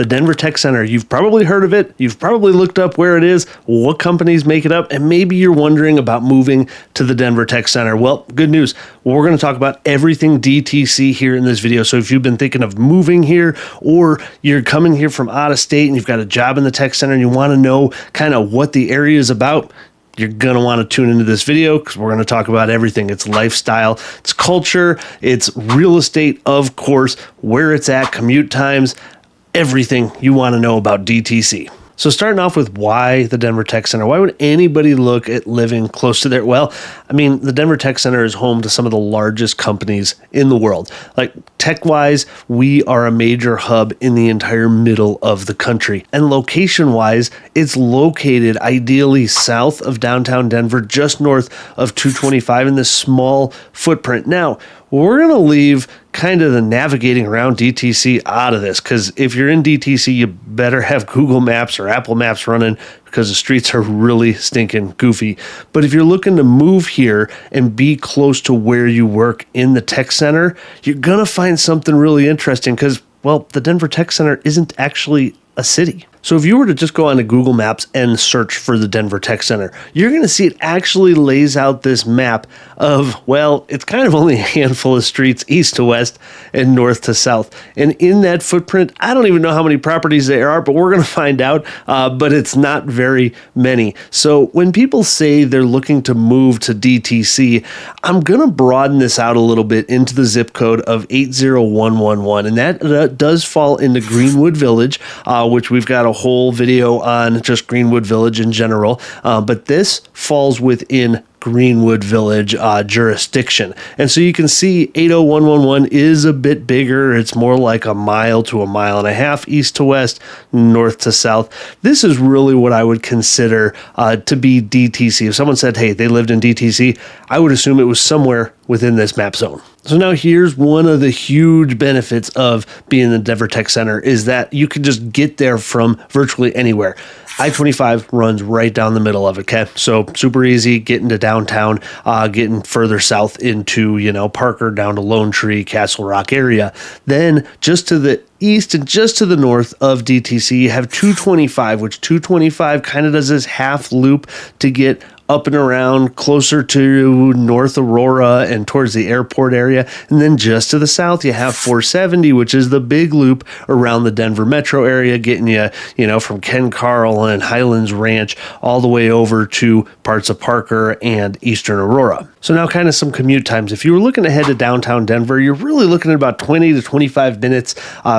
The Denver Tech Center, you've probably heard of it. You've probably looked up where it is, what companies make it up, and maybe you're wondering about moving to the Denver Tech Center. Well, good news. We're going to talk about everything DTC here in this video. So if you've been thinking of moving here, or you're coming here from out of state and you've got a job in the Tech Center and you want to know kind of what the area is about, you're going to want to tune into this video because we're going to talk about everything. It's lifestyle, it's culture, it's real estate, of course, where it's at, commute times, everything you want to know about DTC. So starting off with why the Denver Tech Center, why would anybody look at living close to there? Well, I mean, the Denver Tech Center is home to some of the largest companies in the world. Like tech-wise, we are a major hub in the entire middle of the country. And location-wise, it's located ideally south of downtown Denver, just north of 225 in this small footprint. Now, we're going to leave kind of the navigating around DTC out of this, because if you're in DTC, you better have Google Maps or Apple Maps running because the streets are really stinking goofy. But if you're looking to move here and be close to where you work in the Tech Center, you're going to find something really interesting because, well, the Denver Tech Center isn't actually a city. So if you were to just go onto Google Maps and search for the Denver Tech Center, you're going to see it actually lays out this map of, well, it's kind of only a handful of streets east to west and north to south. And in that footprint, I don't even know how many properties there are, but we're going to find out, but it's not very many. So when people say they're looking to move to DTC, I'm going to broaden this out a little bit into the zip code of 80111, and that does fall into Greenwood Village, which we've got a whole video on just Greenwood Village in general, but this falls within Greenwood Village jurisdiction. And so you can see 80111 is a bit bigger. It's more like a mile to a mile and a half east to west, north to south. This is really what I would consider to be DTC. If someone said, hey, they lived in DTC, I would assume it was somewhere within this map zone. So now here's one of the huge benefits of being in the Denver Tech Center is that you can just get there from virtually anywhere. I-25 runs right down the middle of it, okay? So super easy getting to downtown, getting further south into, Parker, down to Lone Tree, Castle Rock area. Then just to the east and just to the north of DTC, you have 225, which 225 kind of does this half loop to get up and around closer to North Aurora and towards the airport area. And then just to the south, you have 470, which is the big loop around the Denver metro area, getting you, from Ken Carl and Highlands Ranch all the way over to parts of Parker and Eastern Aurora. So now kind of some commute times. If you were looking to head to downtown Denver, you're really looking at about 20 to 25 minutes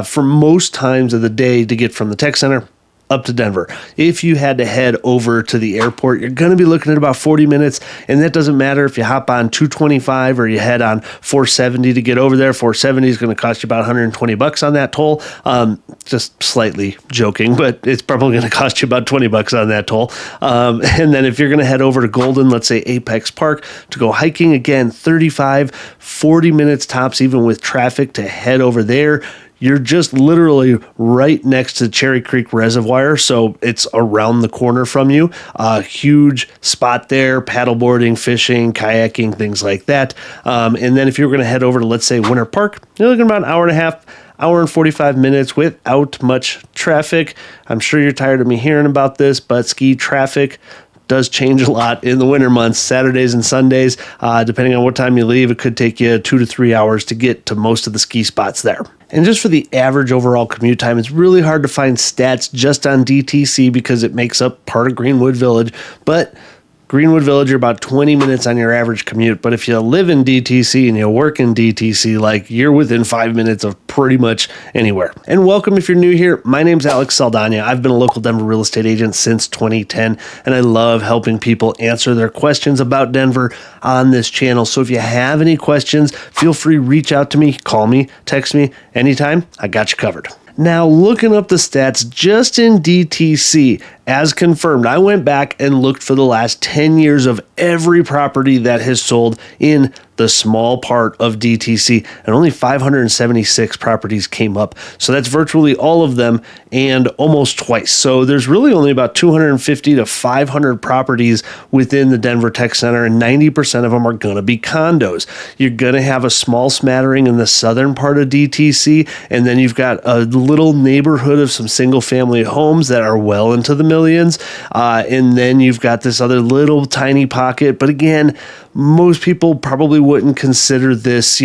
for most times of the day to get from the Tech Center up to Denver. If you had to head over to the airport, you're going to be looking at about 40 minutes, and that doesn't matter if you hop on 225 or you head on 470 to get over there. 470 is going to cost you about $120 on that toll. Just slightly joking, but it's probably going to cost you about $20 on that toll. And then if you're going to head over to Golden, let's say Apex Park, to go hiking, again, 35, 40 minutes tops, even with traffic to head over there. You're just literally right next to Cherry Creek Reservoir, so it's around the corner from you. A huge spot there, paddleboarding, fishing, kayaking, things like that. And then if you're going to head over to, let's say, Winter Park, you're looking about an hour and a half, hour and 45 minutes without much traffic. I'm sure you're tired of me hearing about this, but ski traffic does change a lot in the winter months, Saturdays and Sundays. Depending on what time you leave, it could take you 2 to 3 hours to get to most of the ski spots there. And just for the average overall commute time, it's really hard to find stats just on DTC because it makes up part of Greenwood Village. But Greenwood Village, you're about 20 minutes on your average commute. But if you live in DTC and you work in DTC, you're within 5 minutes of pretty much anywhere. And welcome if you're new here. My name's Alex Saldana. I've been a local Denver real estate agent since 2010, and I love helping people answer their questions about Denver on this channel. So if you have any questions, feel free to reach out to me, call me, text me anytime. I got you covered. Now, looking up the stats just in DTC, as confirmed, I went back and looked for the last 10 years of every property that has sold in the small part of DTC, and only 576 properties came up. So that's virtually all of them and almost twice. So there's really only about 250 to 500 properties within the Denver Tech Center, and 90% of them are going to be condos. You're going to have a small smattering in the southern part of DTC, and then you've got a little neighborhood of some single family homes that are well into the millions. And then you've got this other little tiny pocket. But again, most people probably wouldn't consider this,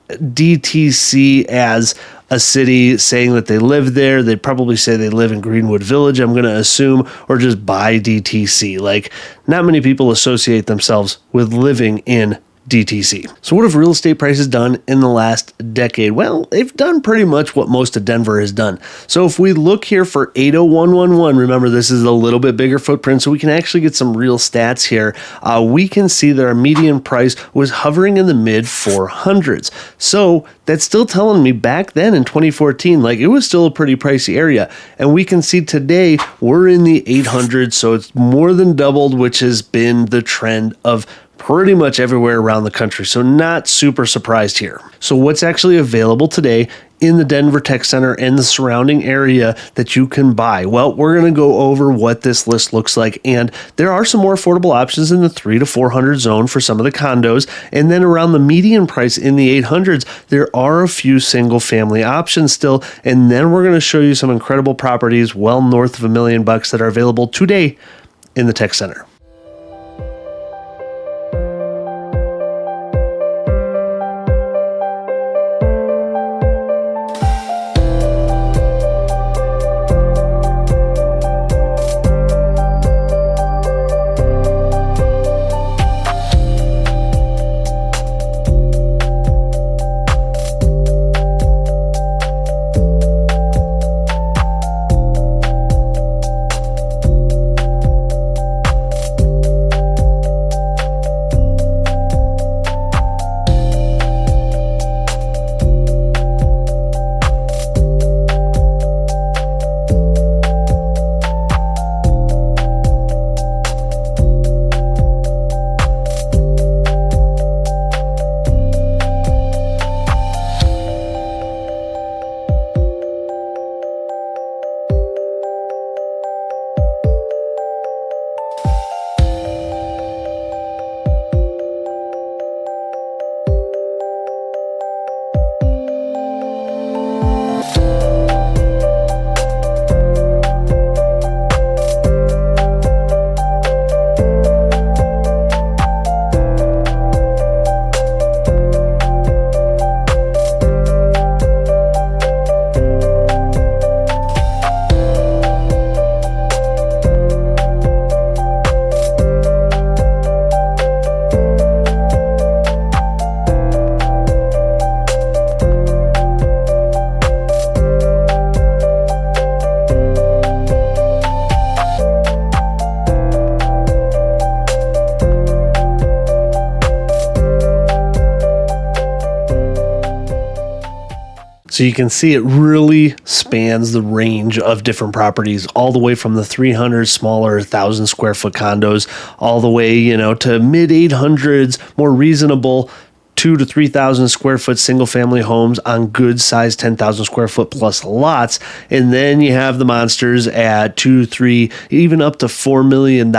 DTC as a city saying that they live there. They'd probably say they live in Greenwood Village, I'm going to assume, or just buy DTC. Like, not many people associate themselves with living in DTC. So what have real estate prices done in the last decade? Well, they've done pretty much what most of Denver has done. So if we look here for 80111, remember this is a little bit bigger footprint, so we can actually get some real stats here. We can see that our median price was hovering in the mid 400s. So that's still telling me back then in 2014, like, it was still a pretty pricey area. And we can see today we're in the 800s, so it's more than doubled, which has been the trend of pretty much everywhere around the country. So not super surprised here. So what's actually available today in the Denver Tech Center and the surrounding area that you can buy? Well, we're going to go over what this list looks like. And there are some more affordable options in the 300 to 400 zone for some of the condos. And then around the median price in the 800s, there are a few single family options still. And then we're going to show you some incredible properties well north of $1 million that are available today in the Tech Center. So you can see it really spans the range of different properties, all the way from the 300 smaller 1,000 square foot condos, all the way, to mid 800s, more reasonable 2,000 to 3,000 square foot single family homes on good size 10,000 square foot plus lots. And then you have the monsters at 2, 3, even up to $4 million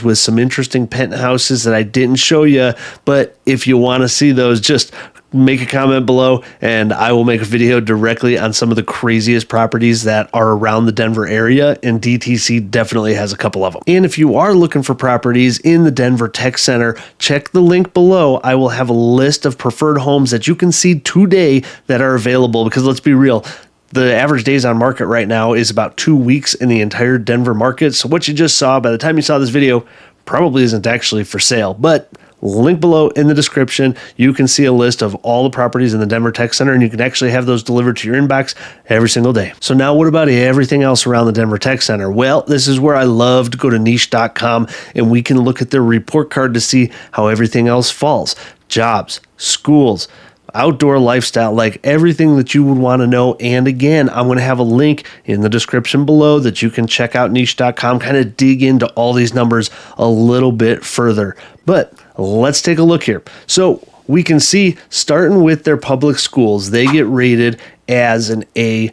with some interesting penthouses that I didn't show you. But if you want to see those, just make a comment below and I will make a video directly on some of the craziest properties that are around the Denver area, and DTC definitely has a couple of them. And if you are looking for properties in the Denver Tech Center, check the link below. I will have a list of preferred homes that you can see today that are available, because let's be real, the average days on market right now is about 2 weeks in the entire Denver market. So what you just saw, by the time you saw this video, probably isn't actually for sale. But link below in the description, you can see a list of all the properties in the Denver Tech Center, and you can actually have those delivered to your inbox every single day. So now what about everything else around the Denver Tech Center? Well, this is where I love to go to niche.com, and we can look at their report card to see how everything else falls. Jobs, schools, outdoor lifestyle, like everything that you would want to know. And again, I'm going to have a link in the description below that you can check out niche.com, kind of dig into all these numbers a little bit further. But let's take a look here. So we can see, starting with their public schools, they get rated as an A+.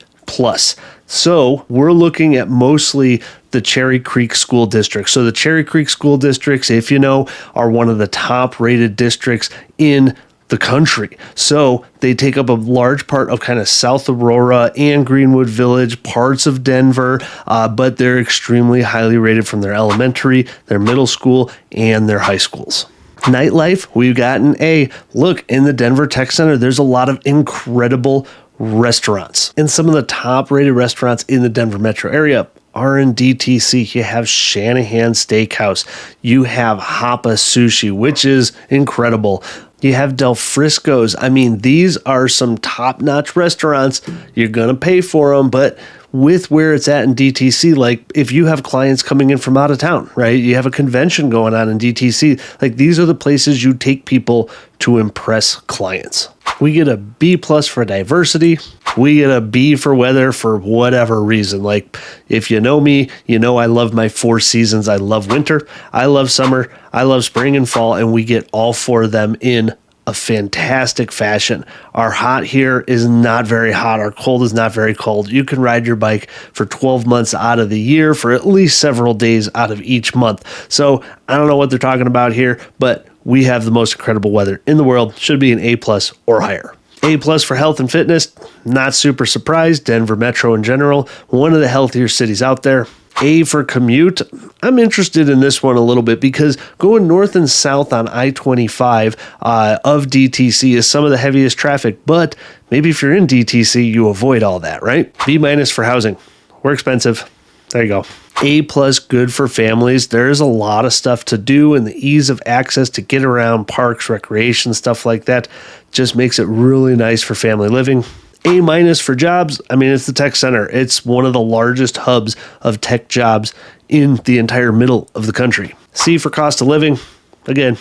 So we're looking at mostly the Cherry Creek School District. So the Cherry Creek School Districts, if you know, are one of the top rated districts in the country. So they take up a large part of kind of South Aurora and Greenwood Village, parts of Denver, but they're extremely highly rated from their elementary, their middle school, and their high schools. Nightlife, we've got an A. Look, in the Denver Tech Center, there's a lot of incredible restaurants. And some of the top rated restaurants in the Denver metro area are in DTC. You have Shanahan Steakhouse. You have Hapa Sushi, which is incredible. You have Del Frisco's. I mean, these are some top-notch restaurants. You're going to pay for them, but with where it's at in DTC, like if you have clients coming in from out of town, right? You have a convention going on in DTC. Like these are the places you take people to impress clients. We get a B+ for diversity. We get a B for weather for whatever reason. Like if you know me, you know I love my 4 seasons. I love winter, I love summer, I love spring and fall, and we get all 4 of them in a fantastic fashion. Our hot here is not very hot. Our cold is not very cold. You can ride your bike for 12 months out of the year for at least several days out of each month. So I don't know what they're talking about here, but we have the most incredible weather in the world. Should be an A+ or higher. A+ for health and fitness, not super surprised. Denver Metro in general, one of the healthier cities out there. A for commute. I'm interested in this one a little bit because going north and south on I-25 of DTC is some of the heaviest traffic, but maybe if you're in DTC, you avoid all that, right? B- for housing. We're expensive. There you go. A+, good for families. There's a lot of stuff to do, and the ease of access to get around, parks, recreation, stuff like that just makes it really nice for family living. A- for jobs. I mean, it's the tech center. It's one of the largest hubs of tech jobs in the entire middle of the country. C for cost of living. Again,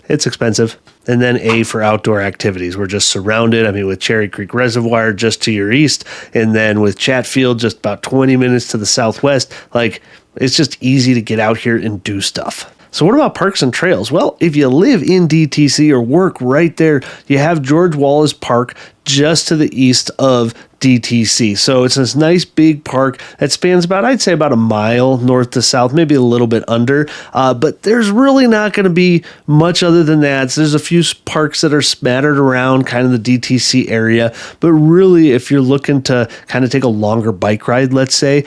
it's expensive. And then A for outdoor activities. We're just surrounded. I mean, with Cherry Creek Reservoir just to your east, and then with Chatfield just about 20 minutes to the southwest. Like, it's just easy to get out here and do stuff. So what about parks and trails? Well, if you live in DTC or work right there, you have George Wallace Park just to the east of DTC. So it's this nice big park that spans about, I'd say about a mile north to south, maybe a little bit under. But there's really not going to be much other than that. So there's a few parks that are smattered around kind of the DTC area. But really, if you're looking to kind of take a longer bike ride, let's say,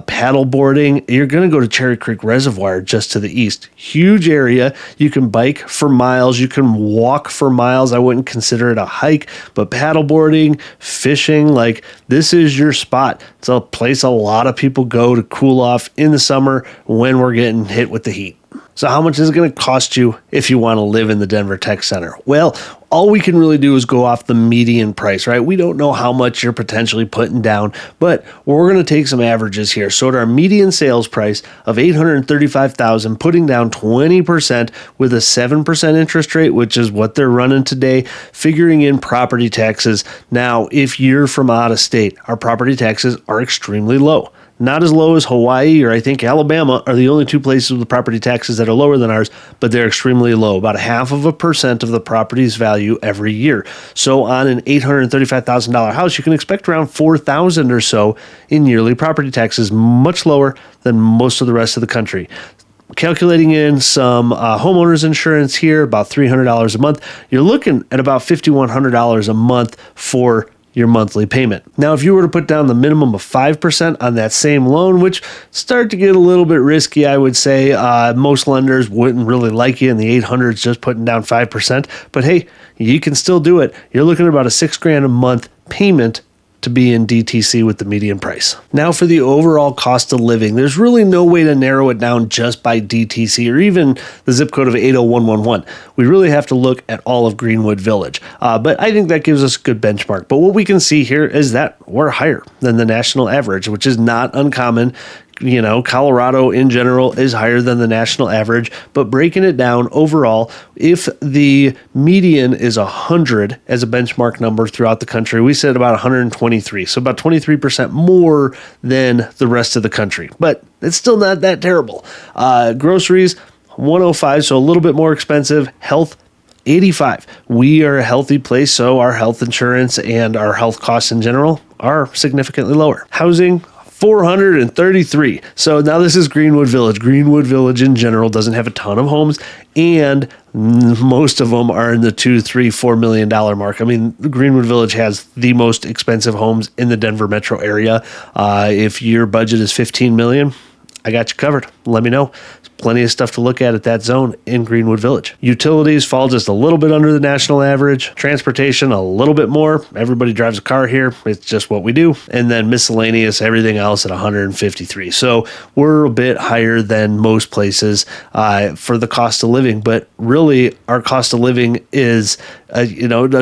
paddle boarding, you're going to go to Cherry Creek Reservoir just to the east. Huge area. You can bike for miles. You can walk for miles. I wouldn't consider it a hike, but paddle boarding, fishing, like this is your spot. It's a place a lot of people go to cool off in the summer when we're getting hit with the heat. So how much is it going to cost you if you want to live in the Denver Tech Center? Well, all we can really do is go off the median price, right? We don't know how much you're potentially putting down, but we're going to take some averages here. So at our median sales price of $835,000, putting down 20% with a 7% interest rate, which is what they're running today, figuring in property taxes. Now, if you're from out of state, our property taxes are extremely low. Not as low as Hawaii or I think Alabama are the only 2 places with property taxes that are lower than ours, but they're extremely low, about 0.5% of the property's value every year. So on an $835,000 house, you can expect around $4,000 or so in yearly property taxes, much lower than most of the rest of the country. Calculating in some homeowners insurance here, about $300 a month, you're looking at about $5,100 a month for your monthly payment. Now, if you were to put down the minimum of 5% on that same loan, which start to get a little bit risky, I would say most lenders wouldn't really like you in the 800s just putting down 5%. But hey, you can still do it. You're looking at about a $6,000 a month payment to be in DTC with the median price. Now for the overall cost of living, there's really no way to narrow it down just by DTC or even the zip code of 80111. We really have to look at all of Greenwood Village. But I think that gives us a good benchmark. But what we can see here is that we're higher than the national average, which is not uncommon. You know, Colorado in general is higher than the national average, but breaking it down overall, if the median is 100 as a benchmark number throughout the country, we said about 123, so about 23% more than the rest of the country, but it's still not that terrible. Groceries, 105, so a little bit more expensive. Health, 85. We are a healthy place, so our health insurance and our health costs in general are significantly lower. Housing, 433. So now this is Greenwood Village. Greenwood Village in general doesn't have a ton of homes, and most of them are in the $2, $3, $4 million mark. I mean, Greenwood Village has the most expensive homes in the Denver metro area. If your budget is $15 million, I got you covered. Let me know. There's plenty of stuff to look at that zone in Greenwood Village. Utilities fall just a little bit under the national average. Transportation, a little bit more. Everybody drives a car here. It's just what we do. And then miscellaneous, everything else at 153. So we're a bit higher than most places for the cost of living. But really, our cost of living is a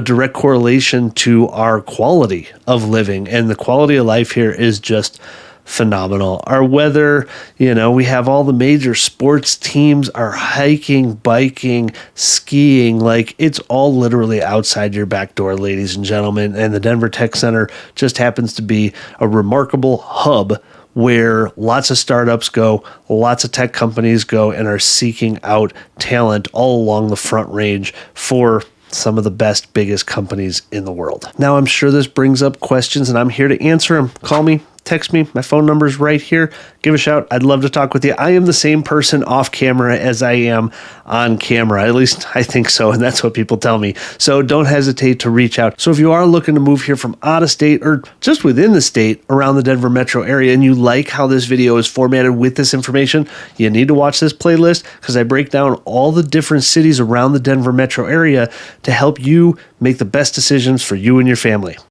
direct correlation to our quality of living. And the quality of life here is just phenomenal. Our weather, we have all the major sports teams are hiking, biking, skiing. Like, it's all literally outside your back door, ladies and gentlemen. And the Denver Tech Center just happens to be a remarkable hub where lots of startups go, lots of tech companies go and are seeking out talent all along the Front Range for some of the best, biggest companies in the world. Now, I'm sure this brings up questions, and I'm here to answer them. Call me, text me. My phone number is right here. Give a shout. I'd love to talk with you. I am the same person off camera as I am on camera. At least I think so, and that's what people tell me. So don't hesitate to reach out. So if you are looking to move here from out of state or just within the state around the Denver metro area, and you like how this video is formatted with this information, you need to watch this playlist because I break down all the different cities around the Denver metro area to help you make the best decisions for you and your family.